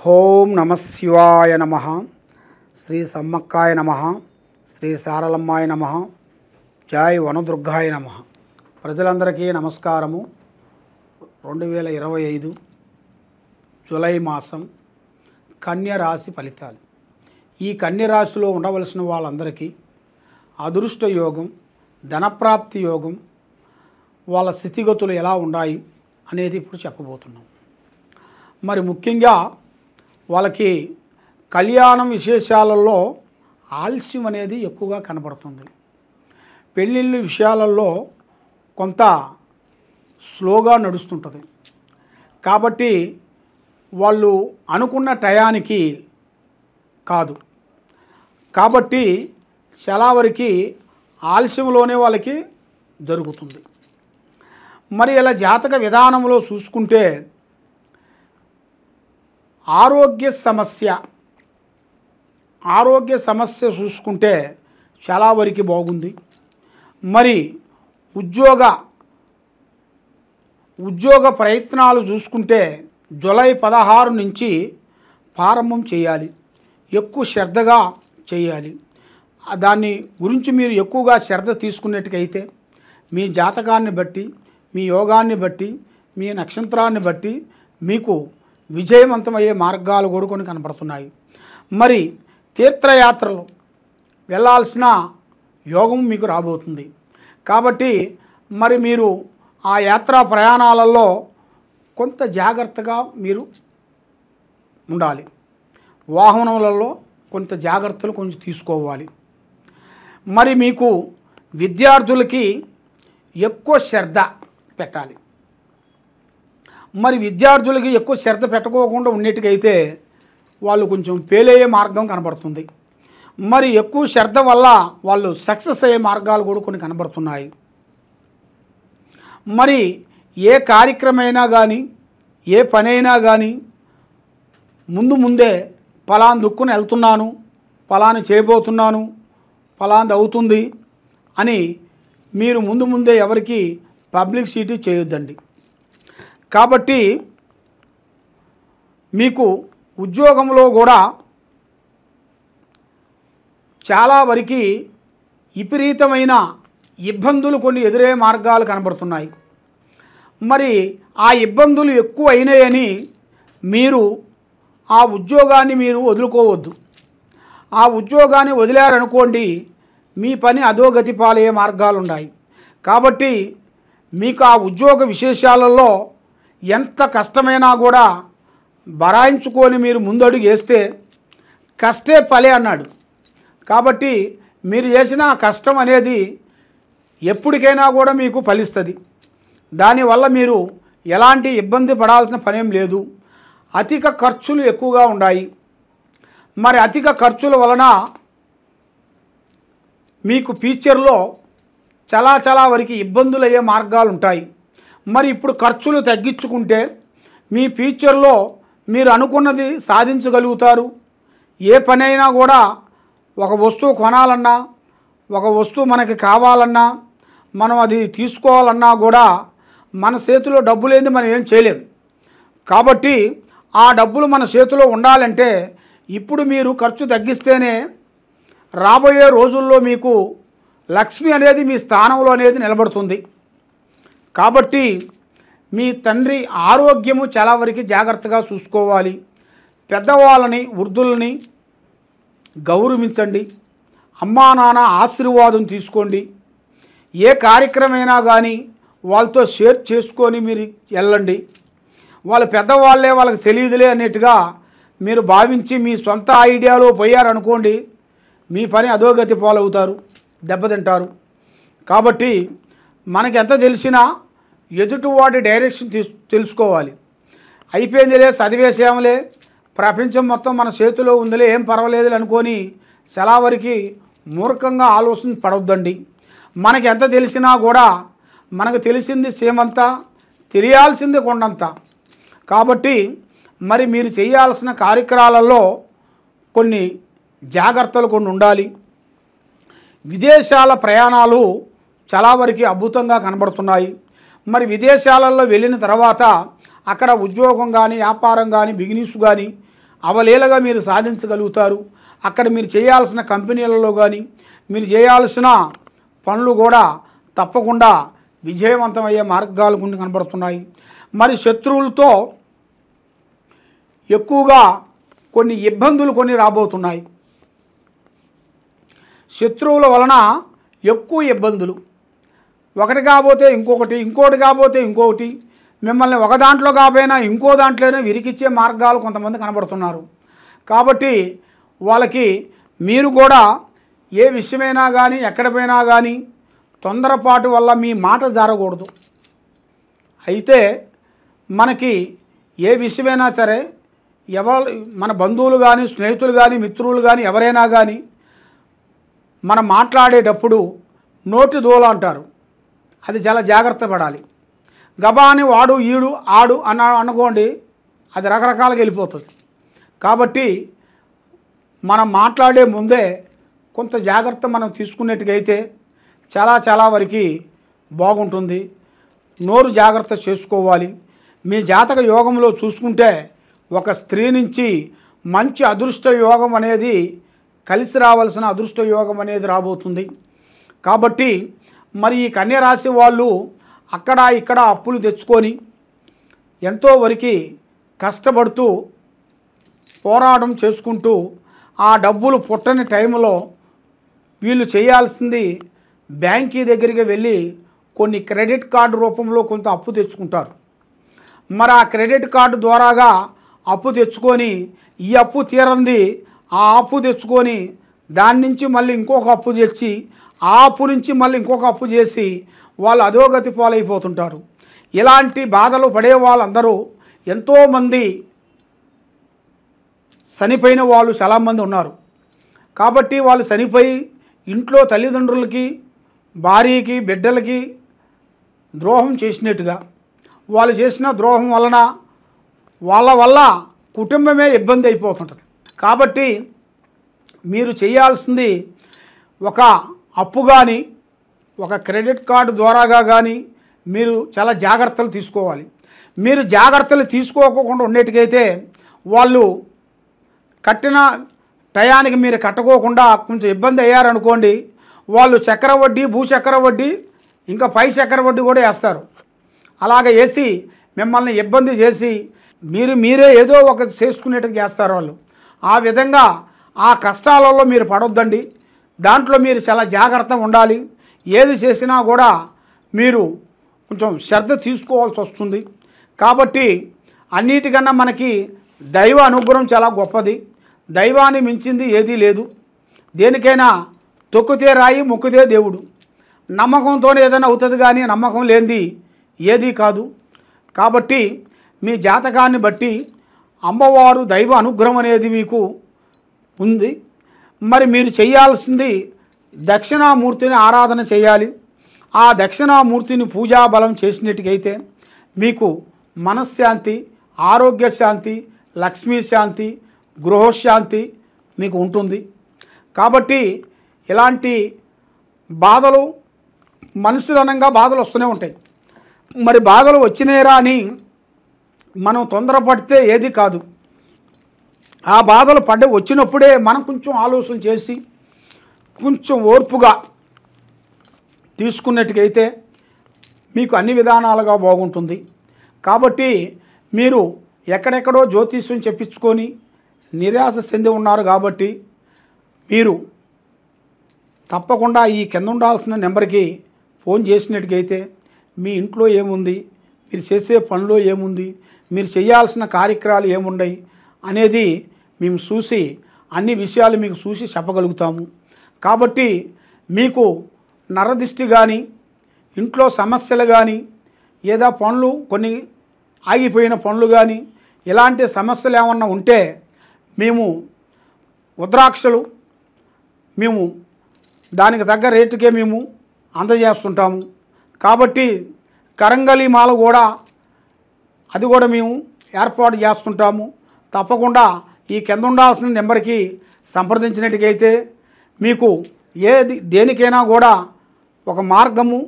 ఓం నమ శివాయ నమః. శ్రీ సమ్మక్కాయ నమః. శ్రీ సారలమ్మాయ నమః. జై వనదుర్గాయ నమః. ప్రజలందరికీ నమస్కారము. 2025 జూలై మాసం కన్య రాశి ఫలితాలు. ఈ కన్య రాశిలో ఉండవలసిన వాళ్ళందరికీ అదృష్ట యోగం, ధనప్రాప్తి యోగం, వాళ్ళ స్థితిగతులు ఎలా ఉన్నాయి అనేది ఇప్పుడు చెప్పబోతున్నాం. మరి ముఖ్యంగా వాళ్ళకి కళ్యాణం విశేషాలలో ఆలస్యం అనేది ఎక్కువగా కనబడుతుంది. పెళ్ళిళ్ళ విషయాలలో కొంత స్లోగా నడుస్తుంటుంది. కాబట్టి వాళ్ళు అనుకున్న టయానికి కాదు. కాబట్టి చాలా వరకు ఆలస్యంలోనే వాళ్ళకి జరుగుతుంది. మరి ఇలా జాతక విధానంలో చూసుకుంటే ఆరోగ్య సమస్య చూసుకుంటే చాలా వరకు బాగుంది. మరి ఉద్యోగ ప్రయత్నాలు చూసుకుంటే జూలై 16 నుంచి ప్రారంభం చేయాలి. ఎక్కువ శ్రద్ధగా చేయాలి. దాన్ని గురించి మీరు ఎక్కువగా శ్రద్ధ తీసుకున్నట్టుకైతే మీ జాతకాన్ని బట్టి, మీ యోగాన్ని బట్టి, మీ నక్షత్రాన్ని బట్టి మీకు విజయవంతమయ్యే మార్గాలు కూడా కొన్ని కనపడుతున్నాయి. మరి తీర్థయాత్రలు వెళ్ళాల్సిన యోగం మీకు రాబోతుంది. కాబట్టి మరి మీరు ఆ యాత్రా ప్రయాణాలలో కొంత జాగ్రత్తగా మీరు ఉండాలి. వాహనములలో కొంత జాగ్రత్తలు కొంచెం తీసుకోవాలి. మరి మీకు విద్యార్థులకి ఎక్కువ శ్రద్ధ పెట్టాలి. మరి విద్యార్థులకి ఎక్కువ శ్రద్ధ పెట్టుకోకుండా ఉండేట్టుకైతే వాళ్ళు కొంచెం ఫెయిల్ అయ్యే మార్గం కనబడుతుంది. మరి ఎక్కువ శ్రద్ధ వల్ల వాళ్ళు సక్సెస్ అయ్యే మార్గాలు కూడా కొన్ని కనబడుతున్నాయి. మరి ఏ కార్యక్రమైనా కానీ, ఏ పనైనా కానీ ముందే ఫలానా దుక్కుని వెళ్తున్నాను, ఫలాని చేయబోతున్నాను, ఫలాంది అవుతుంది అని మీరు ముందే ఎవరికి పబ్లిసిటీ చేయొద్దండి. కాబట్టి మీకు ఉద్యోగంలో కూడా చాలా వరకు విపరీతమైన ఇబ్బందులు కొన్ని ఎదురయ్యే మార్గాలు కనబడుతున్నాయి. మరి ఆ ఇబ్బందులు ఎక్కువ అయినాయని మీరు ఆ ఉద్యోగాన్ని మీరు వదులుకోవద్దు. ఆ ఉద్యోగాన్ని వదిలారనుకోండి, మీ పని అధోగతి పాలయ్యే మార్గాలు ఉన్నాయి. కాబట్టి మీకు ఆ ఉద్యోగ విశేషాలలో ఎంత కష్టమైనా కూడా బరాయించుకొని మీరు ముందడుగు వేస్తే కష్టే ఫలే అన్నాడు. కాబట్టి మీరు చేసిన కష్టం అనేది ఎప్పటికైనా కూడా మీకు ఫలిస్తుంది. దానివల్ల మీరు ఎలాంటి ఇబ్బంది పడాల్సిన పనేం లేదు. అధిక ఖర్చులు ఎక్కువగా ఉన్నాయి. మరి అధిక ఖర్చుల వలన మీకు ఫ్యూచర్లో చాలా వరకు ఇబ్బందులు అయ్యే మార్గాలు ఉంటాయి. మరి ఇప్పుడు ఖర్చులు తగ్గించుకుంటే మీ ఫ్యూచర్లో మీరు అనుకున్నది సాధించగలుగుతారు. ఏ పనైనా కూడా ఒక వస్తువు కొనాలన్నా, ఒక వస్తువు మనకి కావాలన్నా, మనం అది తీసుకోవాలన్నా కూడా మన చేతిలో డబ్బు లేనిది మనం ఏం చేయలేం. కాబట్టి ఆ డబ్బులు మన చేతిలో ఉండాలంటే ఇప్పుడు మీరు ఖర్చు తగ్గిస్తేనే రాబోయే రోజుల్లో మీకు లక్ష్మి అనేది మీ స్థానంలో అనేది నిలబడుతుంది. కాబట్టి మీ తండ్రి ఆరోగ్యము చాలా వరకు జాగ్రత్తగా చూసుకోవాలి. పెద్దవాళ్ళని, వృద్ధులని గౌరవించండి. అమ్మా నాన్న ఆశీర్వాదం తీసుకోండి. ఏ కార్యక్రమైనా కానీ వాళ్ళతో షేర్ చేసుకొని మీరు వెళ్ళండి. వాళ్ళు పెద్దవాళ్ళే, వాళ్ళకి తెలియదులే అన్నట్టుగా మీరు భావించి మీ సొంత ఐడియాలో పోయారనుకోండి, మీ పని అధోగతి పాలవుతారు, దెబ్బతింటారు. కాబట్టి మనకి ఎంత తెలిసినా ఎదుటివాడి డైరెక్షన్ తెలుసుకోవాలి. అయిపోయిందిలే, చదివేసేమలే, ప్రపంచం మొత్తం మన చేతిలో ఉందిలే, ఏం పర్వాలేదు అనుకొని చాలా వరకు మూర్ఖంగా ఆలోచన పడవద్దండి. మనకి ఎంత తెలిసినా కూడా మనకు తెలిసింది సేమంతా, తెలియాల్సింది కొండంత. కాబట్టి మరి మీరు చేయాల్సిన కార్యక్రమాలలో కొన్ని జాగ్రత్తలు కొన్ని ఉండాలి. విదేశాల ప్రయాణాలు చాలా వరకు అద్భుతంగా కనబడుతున్నాయి. మరి విదేశాలలో వెళ్ళిన తర్వాత అక్కడ ఉద్యోగం కానీ, వ్యాపారం కానీ, బిజినెస్ కానీ అవలీలగా మీరు సాధించగలుగుతారు. అక్కడ మీరు చేయాల్సిన కంపెనీలలో కానీ మీరు చేయాల్సిన పనులు కూడా తప్పకుండా విజయవంతమయ్యే మార్గాలు కొన్ని కనబడుతున్నాయి. మరి శత్రువులతో ఎక్కువగా కొన్ని ఇబ్బందులు కొన్ని రాబోతున్నాయి. శత్రువుల వలన ఎక్కువ ఇబ్బందులు, ఒకటి కాబోతే ఇంకొకటి, ఇంకోటి కాబోతే ఇంకొకటి, మిమ్మల్ని ఒక దాంట్లో కాకపోయినా ఇంకో దాంట్లోనే విరికిచ్చే మార్గాలు కొంతమంది కనబడుతున్నారు. కాబట్టి వాళ్ళకి మీరు కూడా ఏ విషయమైనా కానీ ఎక్కడ పోయినా కానీ తొందరపాటు వల్ల మీ మాట జారకూడదు. అయితే మనకి ఏ విషయమైనా సరే మన బంధువులు కానీ స్నేహితులు కానీ మిత్రులు కానీ ఎవరైనా కానీ మనం మాట్లాడేటప్పుడు నోటి దూల అంటారు, అది చాలా జాగ్రత్త పడాలి. గబాని వాడు ఈడు ఆడు అనుకోండి, అది రకరకాలుగా వెళ్ళిపోతుంది. కాబట్టి మనం మాట్లాడే ముందే కొంత జాగ్రత్త మనం తీసుకున్నట్టుగైతే చాలా వరకు బాగుంటుంది. నోరు జాగ్రత్త చేసుకోవాలి. మీ జాతక యోగంలో చూసుకుంటే ఒక స్త్రీ నుంచి మంచి అదృష్ట యోగం అనేది కలిసి రావాల్సిన అదృష్ట యోగం అనేది రాబోతుంది. కాబట్టి మరి ఈ కన్య రాశి వాళ్ళు అక్కడ ఇక్కడ అప్పులు తెచ్చుకొని ఎంతో వరకు కష్టపడుతూ పోరాటం చేసుకుంటూ ఆ డబ్బులు పుట్టని టైంలో వీళ్ళు చేయాల్సింది బ్యాంకీ దగ్గరికి వెళ్ళి కొన్ని క్రెడిట్ కార్డు రూపంలో కొంత అప్పు తెచ్చుకుంటారు. మరి ఆ క్రెడిట్ కార్డు ద్వారాగా అప్పు తెచ్చుకొని ఈ అప్పు తీరంది ఆ అప్పు తెచ్చుకొని దాని నుంచి మళ్ళీ ఇంకొక అప్పు తెచ్చి ఆ అప్పు నుంచి మళ్ళీ ఇంకొక అప్పు చేసి వాళ్ళు అధోగతి పాలైపోతుంటారు. ఇలాంటి బాధలు పడే వాళ్ళందరూ ఎంతోమంది చనిపోయిన వాళ్ళు చాలామంది ఉన్నారు. కాబట్టి వాళ్ళు చనిపోయి ఇంట్లో తల్లిదండ్రులకి భార్యకి బిడ్డలకి ద్రోహం చేసినట్టుగా, వాళ్ళు చేసిన ద్రోహం వాళ్ళ వల్ల కుటుంబమే ఇబ్బంది అయిపోతుంటుంది. కాబట్టి మీరు చేయాల్సింది ఒక అప్పు కానీ ఒక క్రెడిట్ కార్డు ద్వారాగా కానీ మీరు చాలా జాగ్రత్తలు తీసుకోవాలి. మీరు జాగ్రత్తలు తీసుకోకుండా ఉండేట్టుకైతే వాళ్ళు కట్టిన టయానికి మీరు కట్టుకోకుండా కొంచెం ఇబ్బంది అయ్యారనుకోండి, వాళ్ళు చక్కెర వడ్డీ భూచక్కెర వడ్డీ ఇంకా పై చక్కెర వడ్డీ కూడా వేస్తారు. అలాగ వేసి మిమ్మల్ని ఇబ్బంది చేసి మీరే ఏదో ఒక చేసుకునేట్టుగా చేస్తారు వాళ్ళు. ఆ విధంగా ఆ కష్టాలలో మీరు పడొద్దండి. దాంట్లో మీరు చాలా జాగ్రత్తగా ఉండాలి. ఏది చేసినా కూడా మీరు కొంచెం శ్రద్ధ తీసుకోవాల్సి వస్తుంది. కాబట్టి అన్నిటికన్నా మనకి దైవ అనుగ్రహం చాలా గొప్పది. దైవాన్ని మించింది ఏదీ లేదు. దేనికైనా తొక్కితే రాయి మొక్కితే దేవుడు. నమ్మకంతోనే ఏదైనా అవుతుంది, కానీ నమ్మకం లేనిది ఏదీ కాదు. కాబట్టి మీ జాతకాన్ని బట్టి అమ్మవారు దైవ అనుగ్రహం అనేది మీకు ఉంది. మరి మీరు చేయాల్సింది దక్షిణామూర్తిని ఆరాధన చేయాలి. ఆ దక్షిణామూర్తిని పూజా బలం చేసినట్టుకైతే మీకు మనశ్శాంతి, ఆరోగ్య శాంతి, లక్ష్మీ శాంతి, గృహశాంతి మీకు ఉంటుంది. కాబట్టి ఇలాంటి బాధలు మనుషులనంగా బాధలు వస్తూనే ఉంటాయి. మరి బాధలు వచ్చినాయిరా అని మనం తొందరపడితే ఏది కాదు. ఆ బాధలు వచ్చినప్పుడే మనం కొంచెం ఆలోచన చేసి కొంచెం ఓర్పుగా తీసుకున్నట్టుకైతే మీకు అన్ని విధానాలుగా బాగుంటుంది. కాబట్టి మీరు ఎక్కడెక్కడో జ్యోతిష్యం చెప్పించుకొని నిరాశ చెంది ఉన్నారు. కాబట్టి మీరు తప్పకుండా ఈ కింద ఉండాల్సిన నెంబర్కి ఫోన్ చేసినట్టుకైతే మీ ఇంట్లో ఏముంది, మీరు చేసే పనిలో ఏముంది, మీరు చేయాల్సిన కార్యక్రమాలు ఏమున్నాయి అనేది మేము చూసి అన్ని విషయాలు మీకు చూసి చెప్పగలుగుతాము. కాబట్టి మీకు నరదిష్టి కానీ ఇంట్లో సమస్యలు కానీ ఏదో పనులు కొన్ని ఆగిపోయిన పనులు కానీ ఇలాంటి సమస్యలు ఏమన్నా ఉంటే మేము ఉద్రాక్షలు మేము దానికి తగ్గ రేటుకే మేము అందజేస్తుంటాము. కాబట్టి కరంగలి మాల కూడా అది కూడా మేము ఏర్పాటు చేస్తుంటాము. తప్పకుండా ఈ కింద ఉండాల్సిన నెంబర్కి సంప్రదించినట్టుకైతే మీకు దేనికైనా కూడా ఒక మార్గము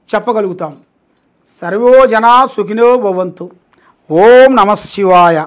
చెప్పగలుగుతాం. సర్వో జనా సుఖినో భవంతు. ఓం నమః శివాయ.